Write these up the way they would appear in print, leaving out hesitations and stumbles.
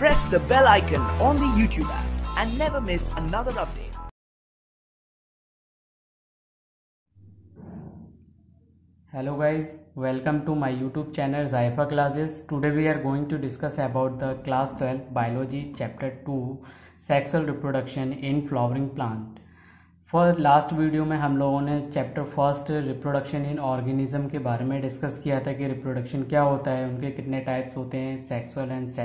press the bell icon on the YouTube app and never miss another update. Hello guys, welcome to my YouTube channel Zaifa Classes. Today we are going to discuss about the class 12 biology chapter 2 sexual reproduction in flowering plant. For last video में हम लोगों ने chapter first reproduction in organism के बारे में discuss किया था कि रिप्रोडक्शन क्या होता है, उनके कितने टाइप्स होते हैं, सेक्सुअल एंड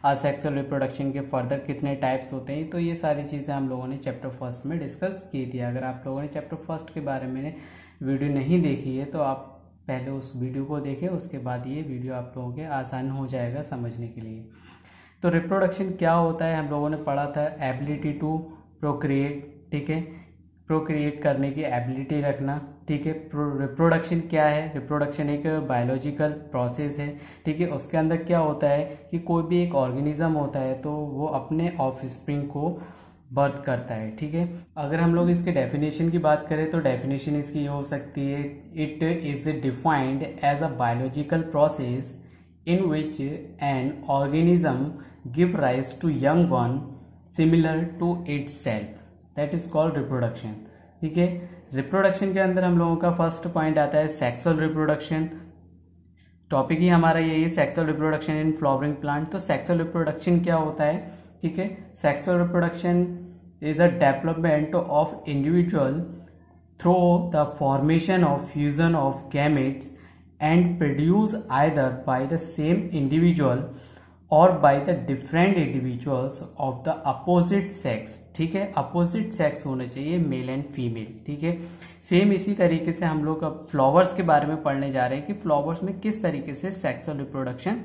असेक्सुअल रिप्रोडक्शन के फर्दर कितने टाइप्स होते हैं। तो ये सारी चीज़ें हम लोगों ने चैप्टर फर्स्ट में डिस्कस की थी। अगर आप लोगों ने चैप्टर फर्स्ट के बारे में वीडियो नहीं देखी है तो आप पहले उस वीडियो को देखें, उसके बाद ये वीडियो आप लोगों के आसान हो जाएगा समझने के लिए। तो रिप्रोडक्शन क्या होता है हम लोगों ने पढ़ा था, एबिलिटी टू प्रोक्रिएट, ठीक है, प्रोक्रिएट करने की एबिलिटी रखना, ठीक है। रिप्रोडक्शन क्या है, रिप्रोडक्शन एक बायोलॉजिकल प्रोसेस है, ठीक है। उसके अंदर क्या होता है कि कोई भी एक ऑर्गेनिज्म होता है तो वो अपने ऑफस्प्रिंग को बर्थ करता है, ठीक है। अगर हम लोग इसके डेफिनेशन की बात करें तो डेफिनेशन इसकी ये हो सकती है, it is defined as a biological process in which an organism give rise to young one similar to its self, that is called reproduction, ठीक है। रिप्रोडक्शन के अंदर हम लोगों का फर्स्ट पॉइंट आता है सेक्सुअल रिप्रोडक्शन। टॉपिक ही हमारा यही है, sexual reproduction in flowering plant. तो सेक्सुअल रिप्रोडक्शन क्या होता है, ठीक है। Sexual reproduction is a development of individual through the formation of fusion of gametes and produce either by the same individual or by the different individuals of the opposite sex, ठीक है। Opposite sex होने चाहिए, mail and female, ठीक है। Same इसी तरीके से हम लोग अब फ्लावर्स के बारे में पढ़ने जा रहे हैं कि फ्लावर्स में किस तरीके से सेक्सुअल रिप्रोडक्शन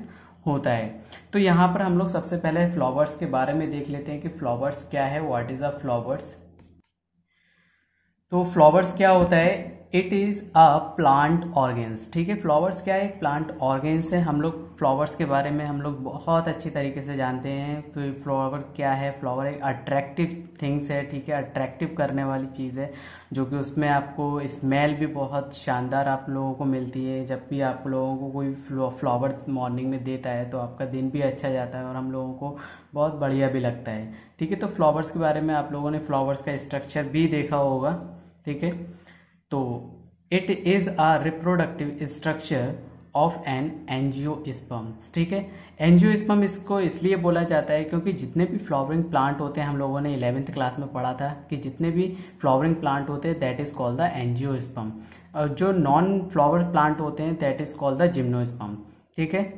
होता है। तो यहाँ पर हम लोग सबसे पहले फ्लावर्स के बारे में देख लेते हैं कि फ्लावर्स क्या है, व्हाट इज अ फ्लावर्स। तो फ्लावर्स क्या होता है, it is a plant organs, ठीक है। फ्लावर्स क्या है, प्लांट ऑर्गेन्स है। हम लोग फ्लावर्स के बारे में हम लोग बहुत अच्छी तरीके से जानते हैं। तो फ्लावर क्या है, फ्लावर एक अट्रैक्टिव थिंग्स है, ठीक है, अट्रैक्टिव करने वाली चीज़ है, जो कि उसमें आपको स्मेल भी बहुत शानदार आप लोगों को मिलती है। जब भी आप लोगों को कोई फ्लावर मॉर्निंग में देता है तो आपका दिन भी अच्छा जाता है और हम लोगों को बहुत बढ़िया भी लगता है, ठीक है। तो फ्लावर्स के बारे में आप लोगों ने फ्लावर्स का स्ट्रक्चर भी देखा होगा, ठीक है। तो it is a reproductive structure of an angiosperm, ठीक है। एंजियोस्पर्म इसको इसलिए बोला जाता है क्योंकि जितने भी फ्लावरिंग प्लांट होते हैं, हम लोगों ने 11th क्लास में पढ़ा था कि जितने भी फ्लावरिंग प्लांट होते हैं that is called the angiosperm, और जो नॉन फ्लावर प्लांट होते हैं that is called the gymnosperm, ठीक है।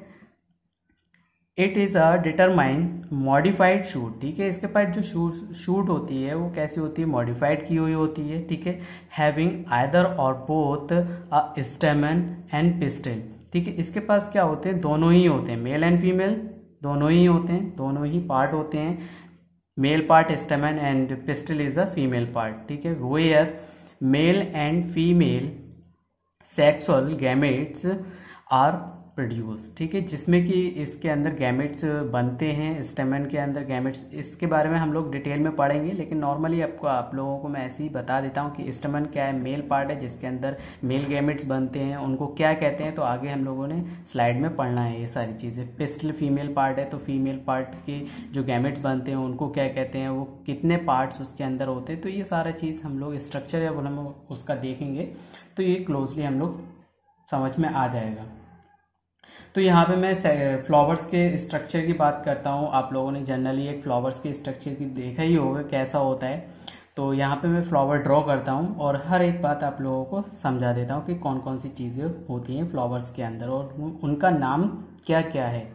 It is a determine modified shoot, ठीक है। इसके पास जो शूट होती है वो कैसी होती है, मॉडिफाइड की हुई होती है, ठीक है। हैविंग आइदर और बोथ अ स्टेमन एंड पिस्टल, ठीक है। इसके पास क्या होते हैं, दोनों ही होते हैं, मेल एंड फीमेल दोनों ही होते हैं, दोनों ही पार्ट होते हैं। Male part stamen and pistil is a female part, ठीक है। Where male and female sexual gametes are produce, ठीक है, जिसमें कि इसके अंदर गैमेट्स बनते हैं, स्टेमन के अंदर गैमेट्स। इसके बारे में हम लोग डिटेल में पढ़ेंगे, लेकिन नॉर्मली आप लोगों को मैं ऐसे ही बता देता हूँ कि स्टेमन क्या है, मेल पार्ट है जिसके अंदर मेल गैमेट्स बनते हैं, उनको क्या कहते हैं तो आगे हम लोगों ने स्लाइड में पढ़ना है ये सारी चीज़ें। पिस्टल फीमेल पार्ट है तो फीमेल पार्ट के जो गैमेट्स बनते हैं उनको क्या कहते हैं, वो कितने पार्ट्स उसके अंदर होते हैं, तो ये सारा चीज़ हम लोग स्ट्रक्चर है वो हम उसका देखेंगे, तो ये क्लोजली हम लोग समझ में आ जाएगा। तो यहाँ पे मैं फ्लावर्स के स्ट्रक्चर की बात करता हूँ। आप लोगों ने जनरली एक फ्लावर्स के स्ट्रक्चर की देखा ही होगा कैसा होता है। तो यहाँ पे मैं फ्लावर ड्रॉ करता हूँ और हर एक बात आप लोगों को समझा देता हूँ कि कौन कौन सी चीज़ें होती हैं फ्लावर्स के अंदर और उनका नाम क्या क्या है,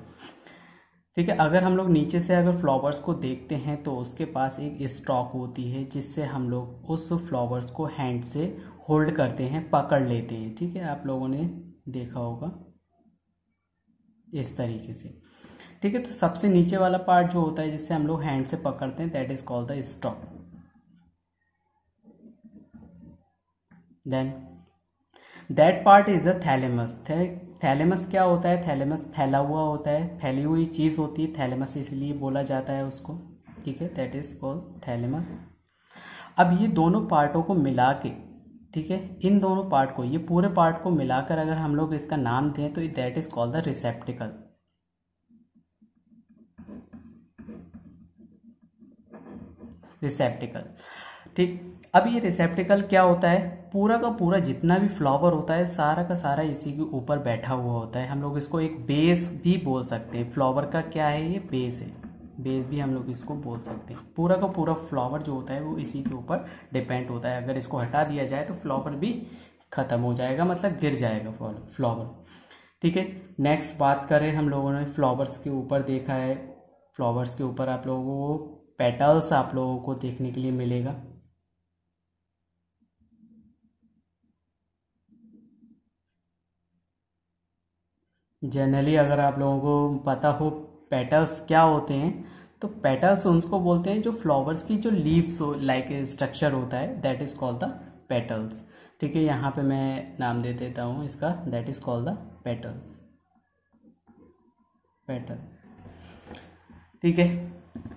ठीक है। अगर हम लोग नीचे से अगर फ्लावर्स को देखते हैं तो उसके पास एक स्टॉक होती है जिससे हम लोग उस फ्लावर्स को हैंड से होल्ड करते हैं, पकड़ लेते हैं, ठीक है। आप लोगों ने देखा होगा इस तरीके से, ठीक है। तो सबसे नीचे वाला पार्ट जो होता है जिससे हम लोग हैंड से पकड़ते हैं that is called the stalk. Then that part is the thalamus. Thalamus क्या होता है, थैलेमस फैला हुआ होता है, फैली हुई चीज़ होती है, थैलेमस इसलिए बोला जाता है उसको, ठीक है, दैट इज कॉल्ड थैलेमस। अब ये दोनों पार्टों को मिला के, ठीक है, इन दोनों पार्ट को, ये पूरे पार्ट को मिलाकर अगर हम लोग इसका नाम दें तो दैट इज कॉल्ड द रिसेप्टिकल। रिसेप्टिकल। ठीक, अब ये रिसेप्टिकल क्या होता है, पूरा का पूरा जितना भी फ्लावर होता है सारा का सारा इसी के ऊपर बैठा हुआ होता है। हम लोग इसको एक बेस भी बोल सकते हैं, फ्लावर का क्या है, ये बेस है, बेस भी हम लोग इसको बोल सकते हैं। पूरा का पूरा फ्लावर जो होता है वो इसी के ऊपर डिपेंड होता है। अगर इसको हटा दिया जाए तो फ्लावर भी ख़त्म हो जाएगा, मतलब गिर जाएगा फ्लावर। ठीक है, नेक्स्ट बात करें, हम लोगों ने फ्लावर्स के ऊपर देखा है, फ्लावर्स के ऊपर आप लोगों को पेटल्स आप लोगों को देखने के लिए मिलेगा। जनरली अगर आप लोगों को पता हो पेटल्स क्या होते हैं, तो पेटल्स उनको बोलते हैं जो फ्लावर्स की जो लीव्स हो लाइक स्ट्रक्चर होता है, that is called the petals. ठीक है, यहाँ पे मैं नाम दे देता हूँ इसका, that is called the petals, petal. ठीक है,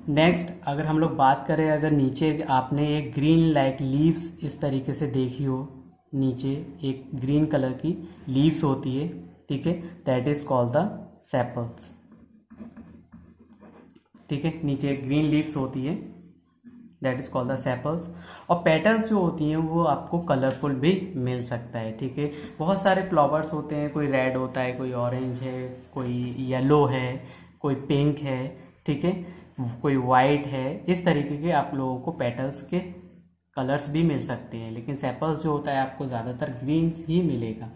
नेक्स्ट अगर हम लोग बात करें, अगर नीचे आपने एक ग्रीन लाइक लीव्स इस तरीके से देखी हो, नीचे एक ग्रीन कलर की लीव्स होती है, ठीक है, that is called the sepals. ठीक है, नीचे एक ग्रीन लीव्स होती है, that is called the sepals. और पेटल्स जो होती हैं वो आपको कलरफुल भी मिल सकता है। ठीक है, बहुत सारे फ्लावर्स होते हैं, कोई रेड होता है, कोई ऑरेंज है, कोई येलो है, कोई पिंक है, ठीक है, कोई वाइट है, इस तरीके के आप लोगों को पेटल्स के कलर्स भी मिल सकते हैं, लेकिन सेपल्स जो होता है आपको ज़्यादातर ग्रीन ही मिलेगा।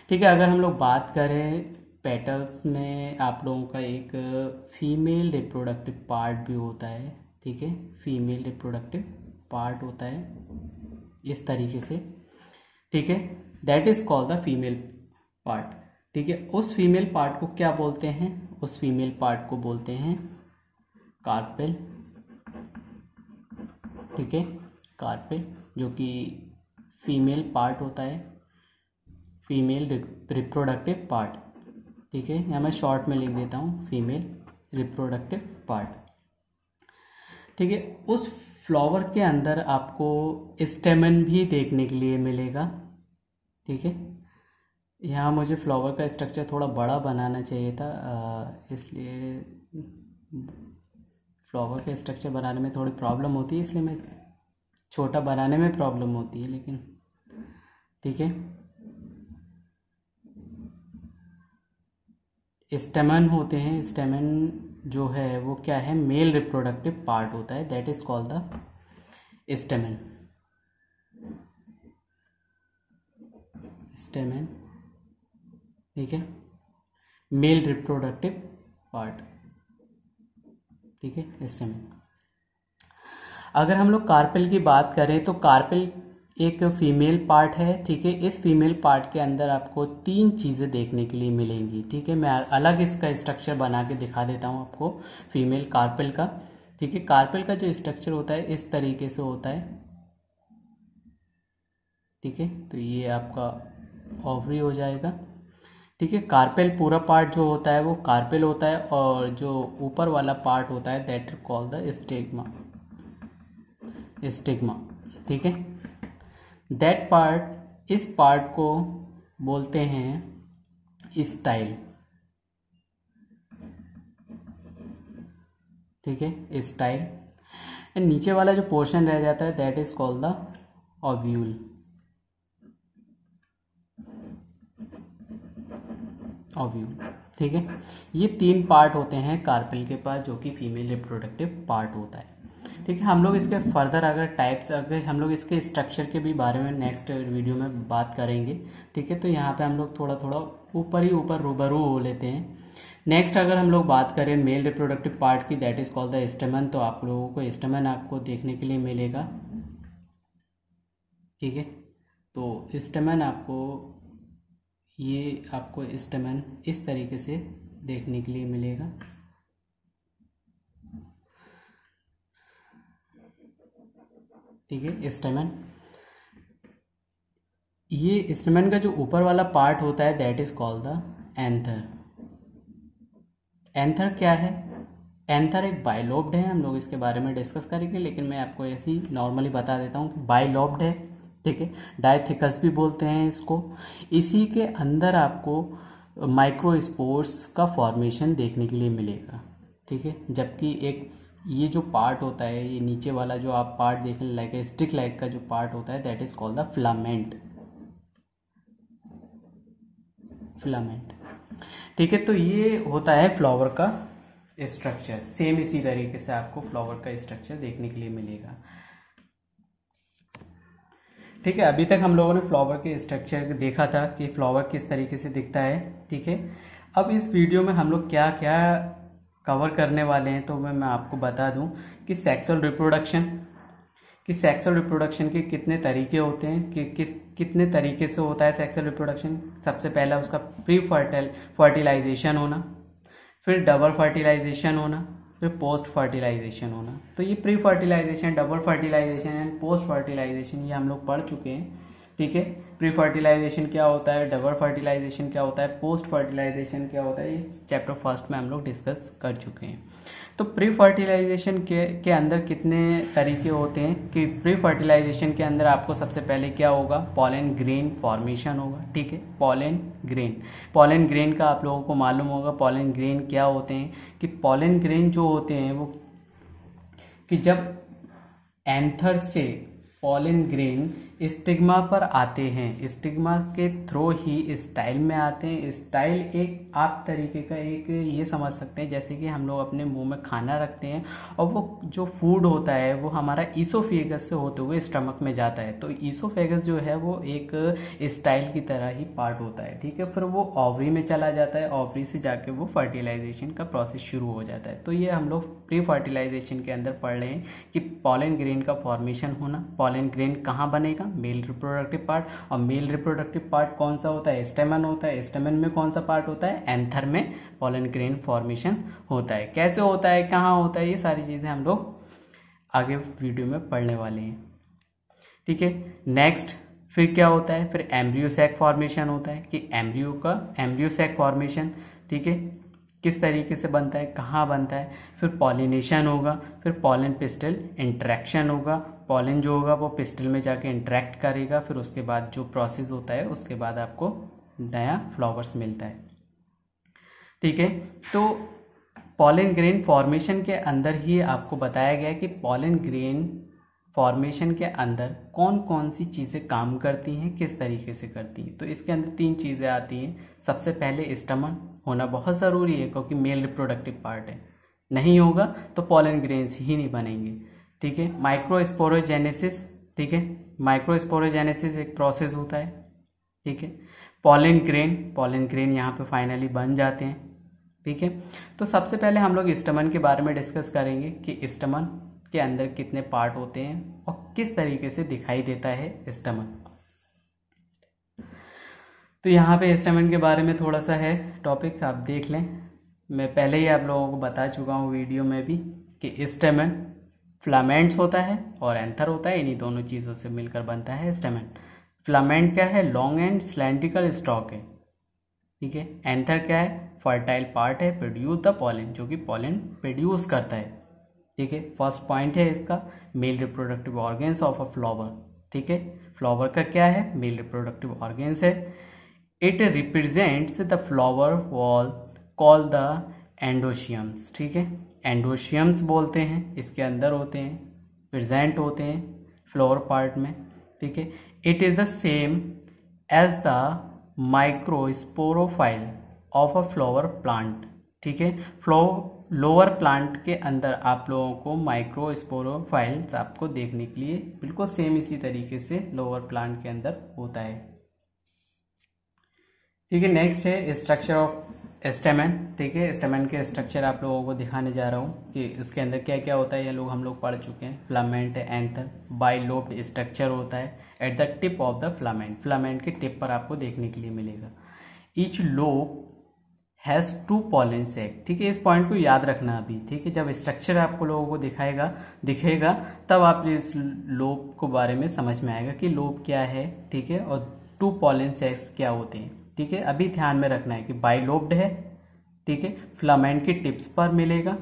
ठीक है, अगर हम लोग बात करें पेटल्स में आप लोगों का एक फीमेल रिप्रोडक्टिव पार्ट भी होता है। ठीक है, फीमेल रिप्रोडक्टिव पार्ट होता है इस तरीके से। ठीक है, that is called the female part. ठीक है, उस फीमेल पार्ट को क्या बोलते हैं, उस फीमेल पार्ट को बोलते हैं कार्पेल। ठीक है, कार्पेल जो कि फीमेल पार्ट होता है, फीमेल रिप्रोडक्टिव पार्ट। ठीक है, यहाँ मैं शॉर्ट में लिख देता हूँ फीमेल रिप्रोडक्टिव पार्ट। ठीक है, उस फ्लावर के अंदर आपको स्टेमन भी देखने के लिए मिलेगा। ठीक है, यहाँ मुझे फ्लावर का स्ट्रक्चर थोड़ा बड़ा बनाना चाहिए था, इसलिए फ्लावर का स्ट्रक्चर बनाने में थोड़ी प्रॉब्लम होती है, इसलिए मैं छोटा बनाने में प्रॉब्लम होती है, लेकिन ठीक है। स्टेमन होते हैं, स्टेमन जो है वो क्या है, मेल रिप्रोडक्टिव पार्ट होता है, दैट इज कॉल्ड द स्टेमन। स्टेमन, ठीक है, मेल रिप्रोडक्टिव पार्ट। ठीक है, स्टेमन। अगर हम लोग कार्पेल की बात करें तो कार्पेल एक फीमेल पार्ट है। ठीक है, इस फीमेल पार्ट के अंदर आपको 3 चीज़ें देखने के लिए मिलेंगी। ठीक है, मैं अलग इसका स्ट्रक्चर बना के दिखा देता हूँ आपको फीमेल कार्पेल का। ठीक है, कार्पेल का जो स्ट्रक्चर होता है इस तरीके से होता है। ठीक है, तो ये आपका ओवरी हो जाएगा। ठीक है, कार्पेल पूरा पार्ट जो होता है वो कार्पेल होता है, और जो ऊपर वाला पार्ट होता है that is called the stigma, stigma. ठीक है, दैट पार्ट, इस पार्ट को बोलते हैं स्टाइल। ठीक है, स्टाइल। एंड नीचे वाला जो पोर्शन रह जाता है that is called the ovule, ovule. ठीक है, ये 3 पार्ट होते हैं कार्पेल के पास, जो कि फीमेल रिप्रोडक्टिव पार्ट होता है। ठीक है, हम लोग इसके फर्दर अगर टाइप्स, अगर हम लोग इसके स्ट्रक्चर के भी बारे में नेक्स्ट वीडियो में बात करेंगे। ठीक है, तो यहाँ पे हम लोग थोड़ा थोड़ा ऊपर ही ऊपर रूबरू हो लेते हैं। नेक्स्ट अगर हम लोग बात करें मेल रिप्रोडक्टिव पार्ट की, दैट इज कॉल्ड द स्टेमन, तो आप लोगों को स्टेमन आपको देखने के लिए मिलेगा। ठीक है, तो स्टेमन आपको, ये आपको स्टेमन इस तरीके से देखने के लिए मिलेगा। ठीक है, स्टेमन। ये स्टेमन का जो ऊपर वाला पार्ट होता है that is called the anther. Anther क्या है, एंथर एक बाइलोब्ड है, हम लोग इसके बारे में डिस्कस करेंगे, लेकिन मैं आपको ऐसे ही नॉर्मली बता देता हूँ कि बाइलोब्ड है। ठीक है, डायथिकस भी बोलते हैं इसको। इसी के अंदर आपको माइक्रोस्पोर्स का फॉर्मेशन देखने के लिए मिलेगा। ठीक है, जबकि एक ये जो पार्ट होता है, ये नीचे वाला जो आप पार्ट देख रहे हैं लाइक स्टिक लाइक का जो पार्ट होता है, that is called the filament. Filament, ठीक है। तो ये होता है फ्लावर का स्ट्रक्चर। सेम इसी तरीके से आपको फ्लावर का स्ट्रक्चर देखने के लिए मिलेगा, ठीक है। अभी तक हम लोगों ने फ्लावर के स्ट्रक्चर देखा था कि फ्लावर किस तरीके से दिखता है, ठीक है। अब इस वीडियो में हम लोग क्या क्या कवर करने वाले हैं, तो मैं आपको बता दूं कि सेक्सुअल रिप्रोडक्शन के कितने तरीके होते हैं, कि कितने तरीके से होता है सेक्सुअल रिप्रोडक्शन। सबसे पहला उसका प्री फर्टिलाइजेशन होना, फिर डबल फर्टिलाइजेशन होना, फिर पोस्ट फर्टिलाइजेशन होना। तो ये pre fertilisation, double fertilisation and post fertilisation ये हम लोग पढ़ चुके हैं, ठीक है। प्री फर्टिलाइजेशन क्या होता है, डबल फर्टिलाइजेशन क्या होता है, पोस्ट फर्टिलाइजेशन क्या होता है, इस चैप्टर फर्स्ट में हम लोग डिस्कस कर चुके हैं। तो प्री फर्टिलाइजेशन के अंदर कितने तरीके होते हैं कि प्री फर्टिलाइजेशन के अंदर आपको सबसे पहले क्या होगा, पॉलन ग्रेन फॉर्मेशन होगा, ठीक है। पॉलन ग्रेन का आप लोगों को मालूम होगा पॉलन ग्रेन क्या होते हैं, कि पॉलन ग्रेन जो होते हैं वो कि जब एंथर से पॉलन ग्रेन स्टिग्मा पर आते हैं, स्टिग्मा के थ्रू ही स्टाइल में आते हैं। स्टाइल एक आप तरीके का एक ये समझ सकते हैं जैसे कि हम लोग अपने मुंह में खाना रखते हैं और वो जो फूड होता है वो हमारा ईसोफेगस से होते हुए स्टमक में जाता है। तो ईसोफेगस जो है वो एक स्टाइल की तरह ही पार्ट होता है, ठीक है। फिर वो ओवरी में चला जाता है, ओवरी से जाके वो फर्टिलाइजेशन का प्रोसेस शुरू हो जाता है। तो ये हम लोग प्री फर्टिलाइजेशन के अंदर पढ़ रहे हैं कि पॉलन ग्रेन का फॉर्मेशन होना। पॉलन ग्रेन कहाँ बनेगा, मेल रिप्रोडक्टिव पार्ट। और मेल रिप्रोडक्टिव पार्ट कौन सा होता है, स्टेमन होता है। स्टेमन में कौन सा पार्ट होता है, एंथर में पॉलन ग्रेन फॉर्मेशन होता है। कैसे होता है, कहाँ होता है, ये सारी चीज़ें हम लोग आगे वीडियो में पढ़ने वाले हैं, ठीक है। नेक्स्ट फिर क्या होता है, फिर एम्ब्रियो सैक फॉर्मेशन होता है कि एम्ब्रियो सैक फॉर्मेशन, ठीक है, किस तरीके से बनता है, कहाँ बनता है। फिर पॉलिनेशन होगा, फिर पॉलन पिस्टल इंटरेक्शन होगा। पॉलन जो होगा वो पिस्टल में जाके इंटरेक्ट करेगा, फिर उसके बाद जो प्रोसेस होता है उसके बाद आपको नया फ्लावर्स मिलता है, ठीक है। तो पॉलन ग्रेन फॉर्मेशन के अंदर ही आपको बताया गया कि पॉलन ग्रेन फॉर्मेशन के अंदर कौन कौन सी चीज़ें काम करती हैं, किस तरीके से करती हैं। तो इसके अंदर 3 चीज़ें आती हैं। सबसे पहले स्टमन होना बहुत ज़रूरी है क्योंकि मेल रिप्रोडक्टिव पार्ट है, नहीं होगा तो पॉलन ग्रेन्स ही नहीं बनेंगे, ठीक है। माइक्रोस्पोरोजेनेसिस, ठीक है, माइक्रोस्पोरोजेनेसिस एक प्रोसेस होता है, ठीक है। पॉलन ग्रेन यहाँ पे फाइनली बन जाते हैं, ठीक है। तो सबसे पहले हम लोग स्टमन के बारे में डिस्कस करेंगे कि स्टमन के अंदर कितने पार्ट होते हैं और किस तरीके से दिखाई देता है स्टमन। तो यहाँ पे स्टमन के बारे में थोड़ा सा है टॉपिक, आप देख लें। मैं पहले ही आप लोगों को बता चुका हूँ वीडियो में भी कि स्टेमन फिलामेंट्स होता है और एंथर होता है, इन्हीं दोनों चीज़ों से मिलकर बनता है स्टेमन। फिलामेंट क्या है, लॉन्ग एंड सिलेंड्रिकल स्टॉक है, ठीक है। एंथर क्या है, फर्टाइल पार्ट है, प्रोड्यूस द पॉलन, जो कि पॉलन प्रोड्यूस करता है, ठीक है। फर्स्ट पॉइंट है इसका male reproductive organs of a flower, ठीक है। फ्लावर का क्या है, मेल रिप्रोडक्टिव ऑर्गेन्स है। It represents the flower whorl call the androeciums, ठीक है। एंडोशियम्स बोलते हैं, इसके अंदर होते हैं, प्रेजेंट होते हैं फ्लावर पार्ट में, ठीक है। It is the same as the microsporophyll of a flower plant, ठीक है। लोअर प्लांट के अंदर आप लोगों को माइक्रोस्पोरोफाइल्स आपको देखने के लिए बिल्कुल सेम इसी तरीके से लोअर प्लांट के अंदर होता है, ठीक है। नेक्स्ट है स्ट्रक्चर ऑफ स्टेमन, ठीक है। स्टेमन के स्ट्रक्चर आप लोगों को दिखाने जा रहा हूँ कि इसके अंदर क्या क्या होता है, ये लोग हम लोग पढ़ चुके हैं। फिलामेंट है, एंथर, बाइलोब्ड स्ट्रक्चर होता है at the tip of the filament के टिप पर आपको देखने के लिए मिलेगा। Each lobe has 2 pollen sac, ठीक है। इस पॉइंट को याद रखना अभी, ठीक है। जब स्ट्रक्चर आपको लोगों को दिखेगा तब आप इस लोब को बारे में समझ में आएगा कि लोब क्या है, ठीक है, और 2 पॉलन सैक्स क्या होते हैं, ठीक है। अभी ध्यान में रखना है कि बाइलोब्ड है, ठीक है, फिलामेंट के टिप्स पर मिलेगा,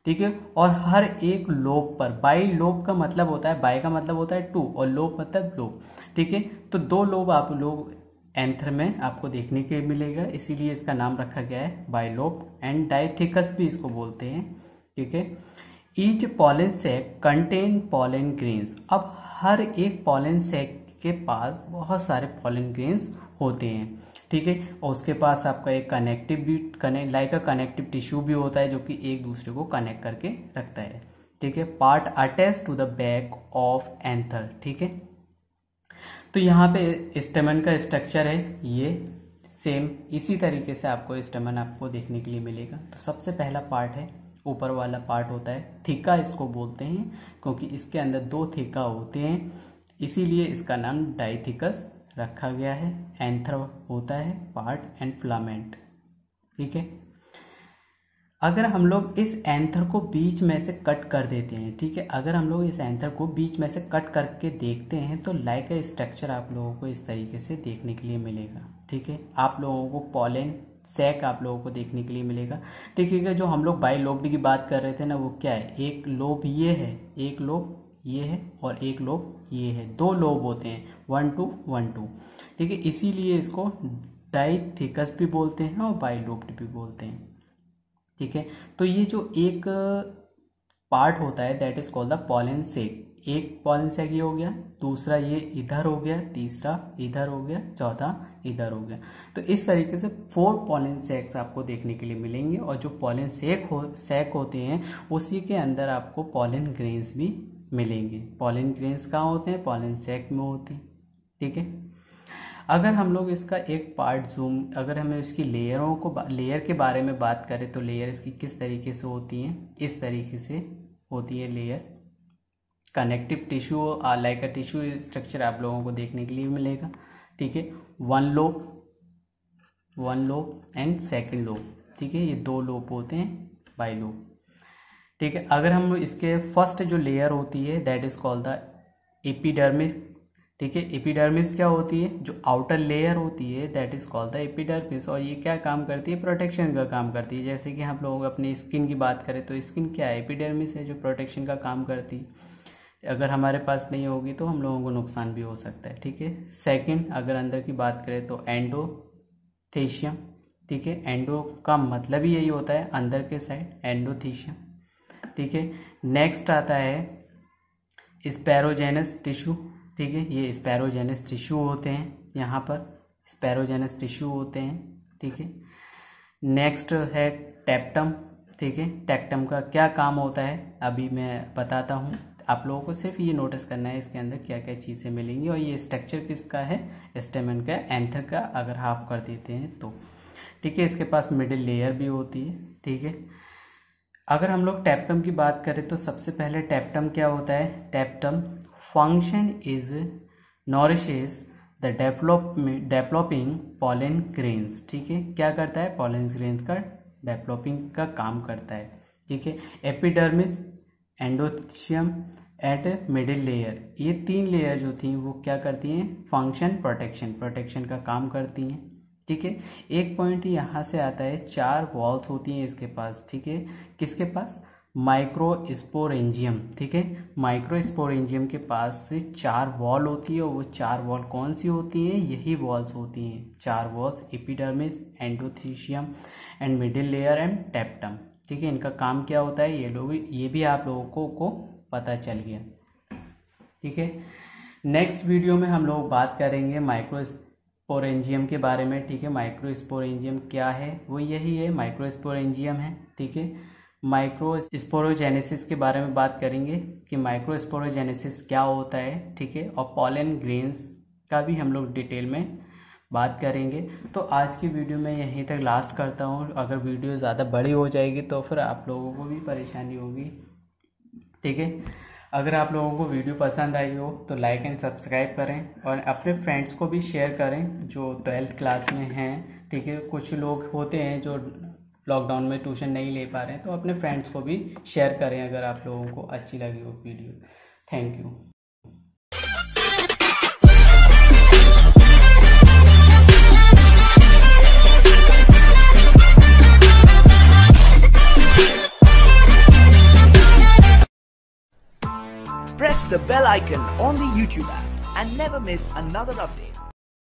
ठीक है। और हर एक लोब पर, बाई लोब का मतलब होता है, बाई का मतलब होता है 2 और लोब मतलब लोब, ठीक है। तो 2 लोब आप लोग एंथर में आपको देखने के मिलेगा, इसीलिए इसका नाम रखा गया है बाइलोब एंड डाइथिकस भी इसको बोलते हैं, ठीक है। Each pollen sac contain pollen grains. अब हर एक पॉलन सैक के पास बहुत सारे पॉलन ग्रेन्स होते हैं, ठीक है। और उसके पास आपका एक कनेक्टिव टिश्यू भी होता है जो कि एक दूसरे को कनेक्ट करके रखता है, ठीक है। Part attach to the back of anther, ठीक है। तो यहाँ पे स्टेमन का स्ट्रक्चर है, ये सेम इसी तरीके से आपको स्टेमन आपको देखने के लिए मिलेगा। तो सबसे पहला पार्ट है, ऊपर वाला पार्ट होता है थीका, इसको बोलते हैं क्योंकि इसके अंदर 2 थीका होते हैं, इसीलिए इसका नाम डाइथिकस रखा गया है। एंथर होता है पार्ट एंड फिलामेंट, ठीक है। अगर हम लोग इस एंथर को बीच में से कट कर देते हैं, ठीक है, अगर हम लोग इस एंथर को बीच में से कट करके देखते हैं तो लाइक का स्ट्रक्चर आप लोगों को इस तरीके से देखने के लिए मिलेगा, ठीक है। आप लोगों को पॉलन सैक आप लोगों को देखने के लिए मिलेगा। देखिएगा जो हम लोग बाइलोब्ड की बात कर रहे थे ना, वो क्या है, एक लोब ये है, एक लोब ये है और एक लोब ये है, 2 लोब होते हैं, 1 2 1 2, ठीक है। इसीलिए इसको डाइथिकस भी बोलते हैं और बाइलोब्ड भी बोलते हैं, ठीक है। तो ये जो एक पार्ट होता है that is called the pollen sac. एक पॉलन सैक ये हो गया, दूसरा ये इधर हो गया, तीसरा इधर हो गया, चौथा इधर हो गया। तो इस तरीके से 4 पॉलन सैक्स आपको देखने के लिए मिलेंगे। और जो पॉलन सैक होते हैं उसी के अंदर आपको पॉलन ग्रेन्स भी मिलेंगे। पॉलन ग्रेन्स कहाँ होते हैं, पॉलन सैक में होते हैं, ठीक है। अगर हम लोग इसका एक पार्ट अगर हमें इसकी लेयर के बारे में बात करें तो लेयर इसकी किस तरीके से होती हैं, इस तरीके से होती है layer. Connective tissue like a tissue structure आप लोगों को देखने के लिए मिलेगा, ठीक है। 1 लोब एंड सेकंड लोब, ठीक है, ये 2 लोब होते हैं बाइलोब, ठीक है। अगर हम इसके फर्स्ट जो लेयर होती है that is called the epidermis, ठीक है। एपिडर्मिस क्या होती है, जो आउटर लेयर होती है that is called the epidermis. और ये क्या काम करती है, प्रोटेक्शन का काम करती है। जैसे कि हम लोग अपनी स्किन की बात करें तो स्किन क्या है, एपिडर्मिस है जो प्रोटेक्शन का काम करती है। अगर हमारे पास नहीं होगी तो हम लोगों को नुकसान भी हो सकता है, ठीक है। सेकंड अगर अंदर की बात करें तो एंडोथेशियम, ठीक है। एंडो का मतलब ही यही होता है अंदर के साइड, एंडोथेशियम, ठीक है। नेक्स्ट आता है स्पैरोजेनस टिश्यू, ठीक है। ये स्पैरोजेनस टिश्यू होते हैं, यहाँ पर स्पैरोजेनस टिश्यू होते हैं, ठीक है। नेक्स्ट है टेप्टम, ठीक है। टेप्टम का क्या काम होता है अभी मैं बताता हूँ, आप लोगों को सिर्फ ये नोटिस करना है इसके अंदर क्या क्या चीज़ें मिलेंगी। और ये स्ट्रक्चर किसका है, स्टेमन का, एंथर का अगर हाफ कर देते हैं तो, ठीक है। इसके पास मिडिल लेयर भी होती है, ठीक है। अगर हम लोग टेप्टम की बात करें तो सबसे पहले टेप्टम क्या होता है, tapetum function is nourishes the developing pollen grains, ठीक है। क्या करता है, पॉलन ग्रेन्स का डेवलपिंग का काम करता है, ठीक है। Epidermis, endothecium eight middle layer, ये 3 लेयर जो थी वो क्या करती हैं, फंक्शन प्रोटेक्शन का काम करती हैं, ठीक है। एक पॉइंट यहाँ से आता है, 4 वॉल्स होती हैं इसके पास, ठीक है। किसके पास, माइक्रोस्पोरेंजियम, ठीक है। माइक्रोस्पोरेंजियम के पास से 4 वॉल होती है और वो 4 वॉल कौन सी होती हैं, यही वॉल्स होती हैं, 4 walls, epidermis, endothecium and middle layer and टेप्टम, ठीक है। इनका काम क्या होता है ये भी आप लोगों को पता चल गया, ठीक है। नेक्स्ट वीडियो में हम लोग बात करेंगे माइक्रोस्पोरेंजियम के बारे में, ठीक है। माइक्रोस्पोरेंजियम क्या है, वो यही है, माइक्रोस्पोरेंजियम है, ठीक है। माइक्रोस्पोरोजेनेसिस के बारे में बात करेंगे कि माइक्रोस्पोरोजेनेसिस क्या होता है, ठीक है। और पॉलन ग्रेन्स का भी हम लोग डिटेल में बात करेंगे। तो आज की वीडियो में यहीं तक लास्ट करता हूँ। अगर वीडियो ज़्यादा बड़ी हो जाएगी तो फिर आप लोगों को भी परेशानी होगी, ठीक है। अगर आप लोगों को वीडियो पसंद आई हो तो लाइक एंड सब्सक्राइब करें और अपने फ्रेंड्स को भी शेयर करें जो 12th क्लास में हैं, ठीक है। कुछ लोग होते हैं जो लॉकडाउन में ट्यूशन नहीं ले पा रहे हैं, तो अपने फ्रेंड्स को भी शेयर करें अगर आप लोगों को अच्छी लगी हो video. Thank you. Press the bell icon on the YouTube app and never miss another update.